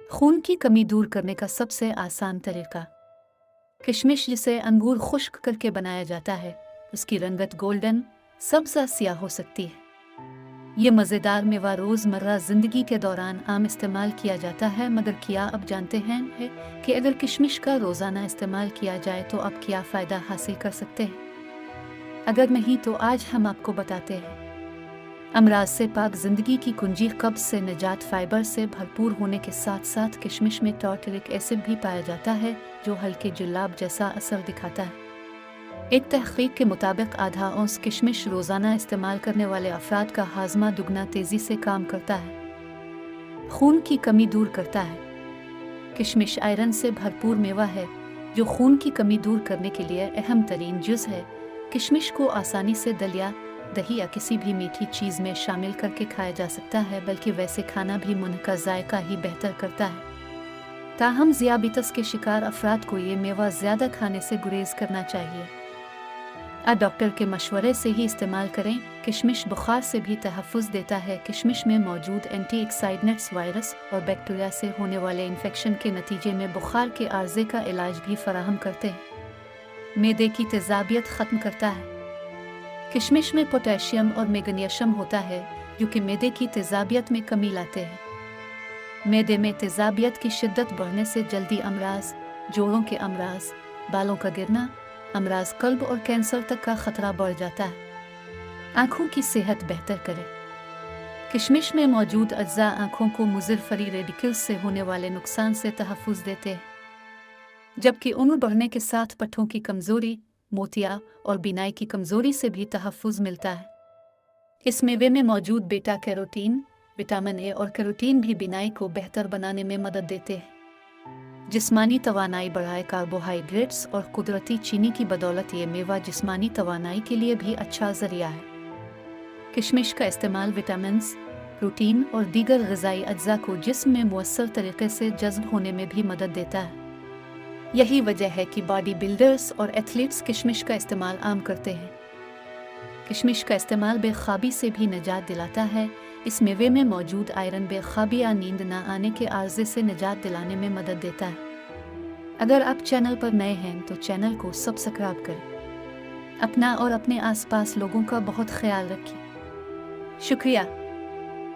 खून की कमी दूर करने का सबसे आसान तरीका। किशमिश, जिसे अंगूर खुश्क करके बनाया जाता है, उसकी रंगत गोल्डन सब्ज़ सियाह हो सकती है। ये मज़ेदार मेवा रोज़मर्रा ज़िंदगी के दौरान आम इस्तेमाल किया जाता है, मगर क्या आप जानते हैं कि अगर किशमिश का रोज़ाना इस्तेमाल किया जाए तो आप क्या फ़ायदा हासिल कर सकते हैं? अगर नहीं तो आज हम आपको बताते हैं। अमराज से पाक ज़िंदगी की कुंजी, कब्ज़ से निजात। फाइबर से भरपूर होने के साथ साथ किशमिश में टार्टरिक एसिड भी पाया जाता है, जो हल्के जुलाब जैसा असर दिखाता है। एक तहकीक के मुताबिक आधा औंस किशमिश रोज़ाना इस्तेमाल करने वाले अफराद का हाजमा दुगना तेज़ी से काम करता है। खून की कमी दूर करता है। किशमिश आयरन से भरपूर मेवा है, जो खून की कमी दूर करने के लिए अहम तरीन जुज़ है। किशमिश को आसानी से दलिया, दही या किसी भी मीठी चीज़ में शामिल करके खाया जा सकता है, बल्कि वैसे खाना भी मुंह का जायका ही बेहतर करता है। ताहम ज़ियाबितस के शिकार अफराद को ये मेवा ज़्यादा खाने से गुरेज करना चाहिए। डॉक्टर के मशवरे से ही इस्तेमाल करें। किशमिश बुखार से भी तहफ़्फ़ुज़ देता है। किशमिश में मौजूद एंटीऑक्सीडेंट्स वायरस और बैक्टीरिया से होने वाले इन्फेक्शन के नतीजे में बुखार के आर्ज़े का इलाज भी फराहम करते हैं। मैदे की तेज़ाबियत ख़त्म करता है। किशमिश में पोटेशियम और मैग्नीशियम होता है, जो कि मैदे की तेज़ाबियत में कमी लाते हैं। मैदे में तेज़ाबियत की शिद्दत बढ़ने से जल्दी अमराज, जोड़ों के अमराज, बालों का गिरना, अमराज कल्ब और कैंसर तक का खतरा बढ़ जाता है। आँखों की सेहत बेहतर करे। किशमिश में मौजूद अज्जा आँखों को मुज़िर फ्री रेडिकल्स से होने वाले नुकसान से तहफ़्फ़ुज़ देते हैं, जबकि उम्र बढ़ने के साथ पट्टों की कमज़ोरी, मोतिया और बीनाई की कमज़ोरी से भी तहफ़्फ़ुज़ मिलता है। इस मेवे में मौजूद बीटा कैरोटीन, विटामिन ए और कैरोटीन भी बीनाई को बेहतर बनाने में मदद देते हैं। जिस्मानी तवानाई बढ़ाए। कार्बोहाइड्रेट्स और कुदरती चीनी की बदौलत ये मेवा जिस्मानी तवानाई के लिए भी अच्छा ज़रिया है। किशमिश का इस्तेमाल विटामिन्स, प्रोटीन और दीगर ग़िज़ाई अज्जा को जिस्म में मुअस्सर तरीके से जज़्ब होने में भी मदद देता है। यही वजह है कि बॉडी बिल्डर्स और एथलीट्स किशमिश का इस्तेमाल आम करते हैं। किशमिश का इस्तेमाल बेख्वाबी से भी निजात दिलाता है। इस मेवे में मौजूद आयरन बेख्वाबी या नींद न आने के आर्ज़े से निजात दिलाने में मदद देता है। अगर आप चैनल पर नए हैं तो चैनल को सब्सक्राइब करें। अपना और अपने आसपास लोगों का बहुत ख्याल रखिए। शुक्रिया।